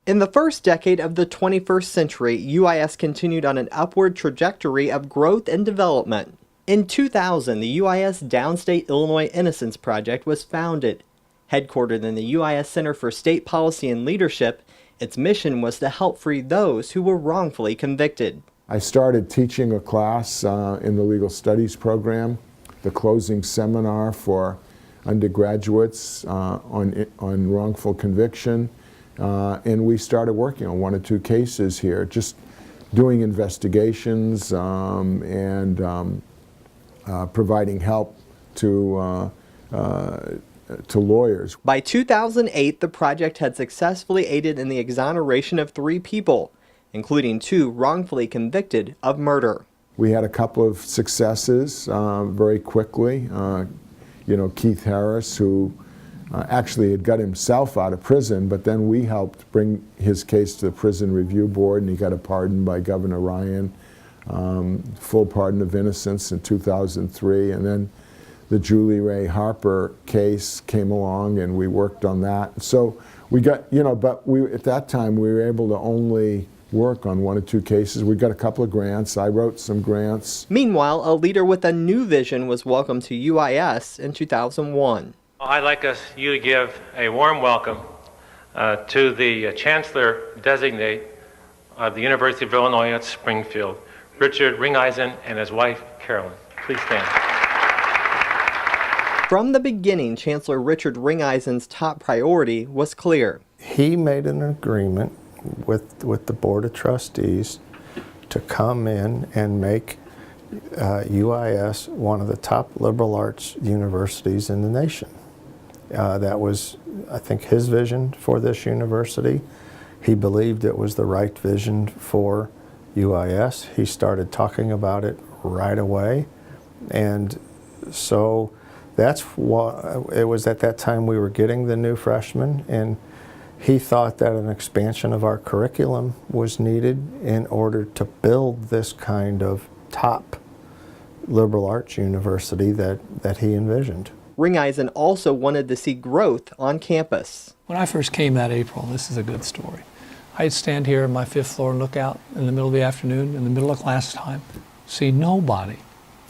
In the first decade of the 21st century, UIS continued on an upward trajectory of growth and development. In 2000, the UIS Downstate Illinois Innocence Project was founded. Headquartered in the UIS Center for State Policy and Leadership, its mission was to help free those who were wrongfully convicted. I started teaching a class in the legal studies program, the closing seminar for undergraduates on wrongful conviction. And we started working on 1 or 2 cases here, just doing investigations and providing help to lawyers. By 2008, the project had successfully aided in the exoneration of 3 people, including 2 wrongfully convicted of murder. We had a couple of successes very quickly. Keith Harris, who actually had got himself out of prison, but then we helped bring his case to the Prison Review Board, and he got a pardon by Governor Ryan, full pardon of innocence in 2003, and then the Julie Ray Harper case came along, and we worked on that. So we got, but at that time we were able to only work on 1 or 2 cases. We got a couple of grants. I wrote some grants. Meanwhile, a leader with a new vision was welcomed to UIS in 2001. I'd like you to give a warm welcome to the Chancellor designate of the University of Illinois at Springfield, Richard Ringeisen, and his wife, Carolyn. Please stand. From the beginning, Chancellor Richard Ringeisen's top priority was clear. He made an agreement with the Board of Trustees to come in and make UIS one of the top liberal arts universities in the nation. That was, I think, his vision for this university. He believed it was the right vision for UIS. He started talking about it right away. And so that's what it was. At that time we were getting the new freshmen, and he thought that an expansion of our curriculum was needed in order to build this kind of top liberal arts university that he envisioned. Ringeisen also wanted to see growth on campus. When I first came that April, this is a good story, I'd stand here on my 5th floor and look out in the middle of the afternoon, in the middle of class time, see nobody.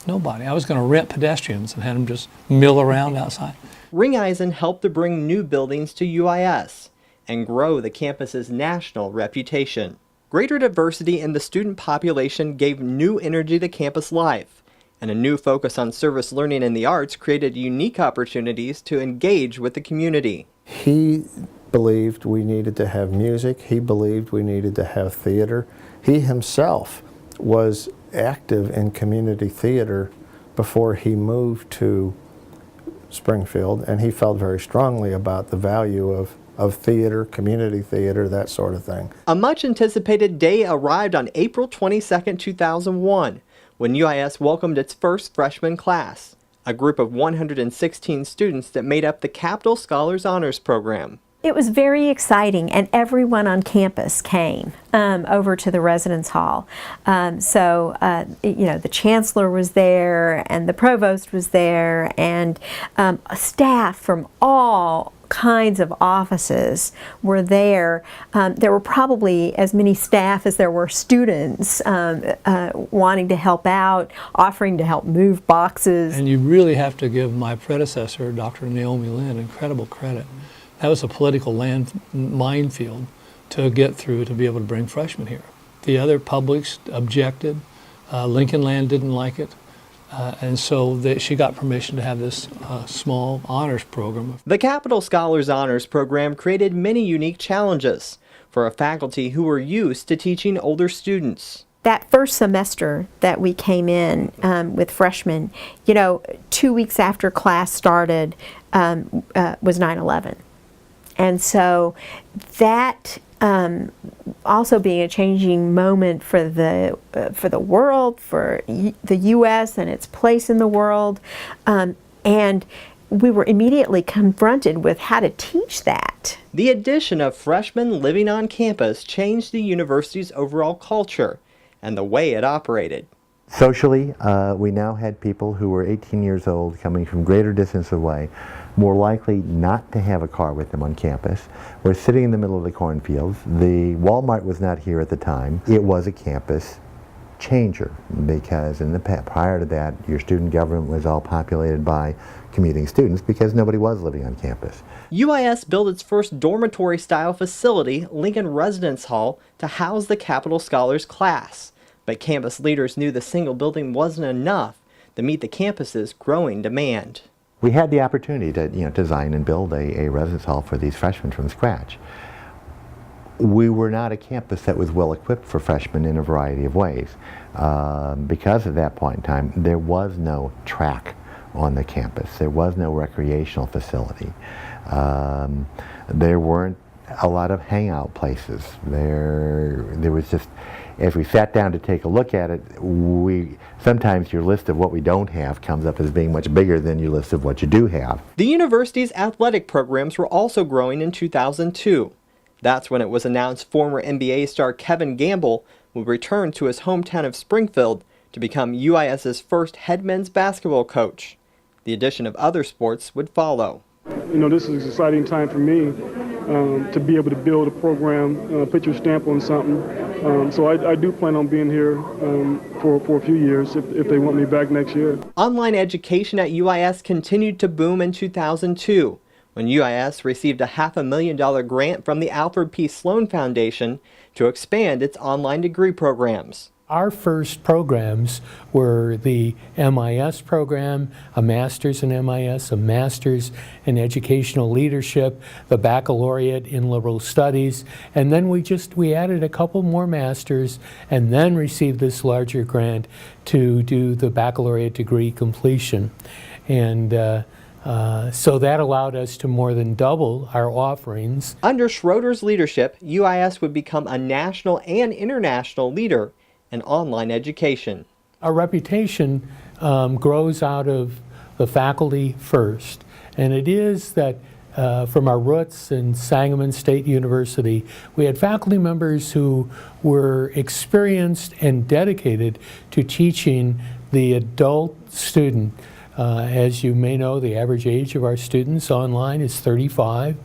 I was going to rent pedestrians and have them just mill around outside. Ringeisen helped to bring new buildings to UIS and grow the campus's national reputation. Greater diversity in the student population gave new energy to campus life, and a new focus on service learning and the arts created unique opportunities to engage with the community. He believed we needed to have music. He believed we needed to have theater. He himself was active in community theater before he moved to Springfield, and he felt very strongly about the value of theater, community theater, that sort of thing. A much anticipated day arrived on April 22, 2001, when UIS welcomed its first freshman class, a group of 116 students that made up the Capital Scholars Honors Program. It was very exciting, and everyone on campus came over to the residence hall. The Chancellor was there, and the Provost was there, and staff from all kinds of offices were there. There were probably as many staff as there were students wanting to help out, offering to help move boxes. And you really have to give my predecessor, Dr. Naomi Lynn, incredible credit. That was a political minefield to get through to be able to bring freshmen here. The other publics objected. Lincoln Land didn't like it. And so she got permission to have this small honors program. The Capital Scholars Honors Program created many unique challenges for a faculty who were used to teaching older students. That first semester that we came in with freshmen, 2 weeks after class started was 9/11. And so that also being a changing moment for the world, for the U.S. and its place in the world, and we were immediately confronted with how to teach that. The addition of freshmen living on campus changed the university's overall culture and the way it operated. Socially, we now had people who were 18 years old coming from greater distance away more likely not to have a car with them on campus. We're sitting in the middle of the cornfields. The Walmart was not here at the time. It was a campus changer, because prior to that, your student government was all populated by commuting students because nobody was living on campus. UIS built its first dormitory-style facility, Lincoln Residence Hall, to house the Capital Scholars class. But campus leaders knew the single building wasn't enough to meet the campus's growing demand. We had the opportunity to design and build a residence hall for these freshmen from scratch. We were not a campus that was well equipped for freshmen in a variety of ways. Because at that point in time, there was no track on the campus. There was no recreational facility. There weren't a lot of hangout places. There was just, if we sat down to take a look at it, sometimes your list of what we don't have comes up as being much bigger than your list of what you do have. The university's athletic programs were also growing in 2002. That's when it was announced former NBA star Kevin Gamble would return to his hometown of Springfield to become UIS's first head men's basketball coach. The addition of other sports would follow. You know, this is an exciting time for me to be able to build a program, put your stamp on something. So I do plan on being here for a few years if they want me back next year. Online education at UIS continued to boom in 2002. When UIS received a $500,000 grant from the Alfred P. Sloan Foundation to expand its online degree programs. Our first programs were the MIS program, a master's in MIS, a master's in educational leadership, the baccalaureate in liberal studies, and then we added a couple more masters and then received this larger grant to do the baccalaureate degree completion. And so that allowed us to more than double our offerings. Under Schroeder's leadership, UIS would become a national and international leader in online education. Our reputation grows out of the faculty first, and it is that from our roots in Sangamon State University, we had faculty members who were experienced and dedicated to teaching the adult student. As you may know, the average age of our students online is 35,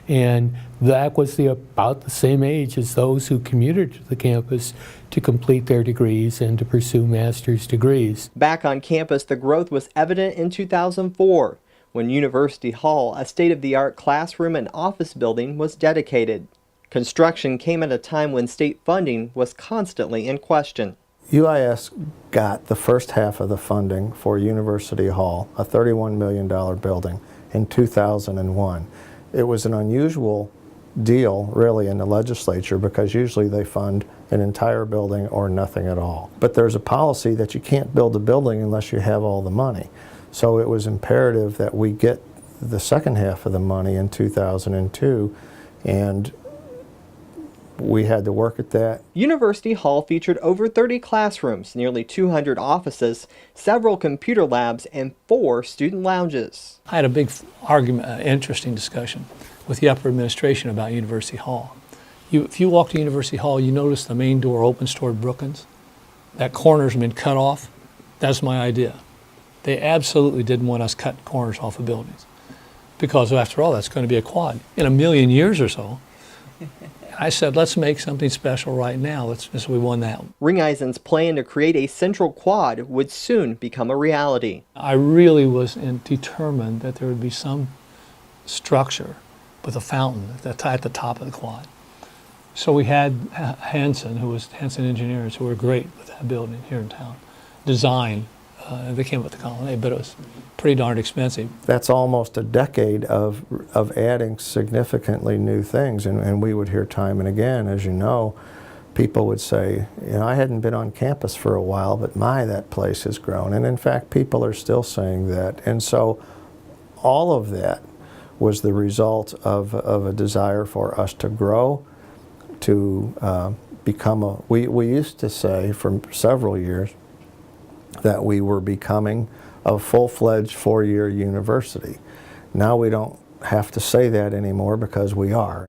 and that was about the same age as those who commuted to the campus to complete their degrees and to pursue master's degrees. Back on campus, the growth was evident in 2004, when University Hall, a state-of-the-art classroom and office building, was dedicated. Construction came at a time when state funding was constantly in question. UIS got the first half of the funding for University Hall, a $31 million building, in 2001. It was an unusual deal, really, in the legislature, because usually they fund an entire building or nothing at all. But there's a policy that you can't build a building unless you have all the money. So it was imperative that we get the second half of the money in 2002, and we had to work at that. University Hall featured over 30 classrooms, nearly 200 offices, several computer labs, and 4 student lounges. I had a big argument, interesting discussion with the upper administration about University Hall. If you walk to University Hall, you notice the main door opens toward Brookins. That corner's been cut off. That's my idea. They absolutely didn't want us cutting corners off of buildings, because after all, that's going to be a quad in a million years or so. I said, let's make something special right now. So we won that. Ringeisen's plan to create a central quad would soon become a reality. I really was determined that there would be some structure with a fountain at the top of the quad. So we had Hansen Engineers, who were great with that building here in town, design. They came up with the colonnade, but it was pretty darn expensive. That's almost a decade of adding significantly new things, and we would hear time and again, as you know, people would say, you know, I hadn't been on campus for a while, but my, that place has grown. And in fact, people are still saying that. And so all of that was the result of a desire for us to grow, to become we used to say for several years that we were becoming a full-fledged 4-year university. Now we don't have to say that anymore because we are.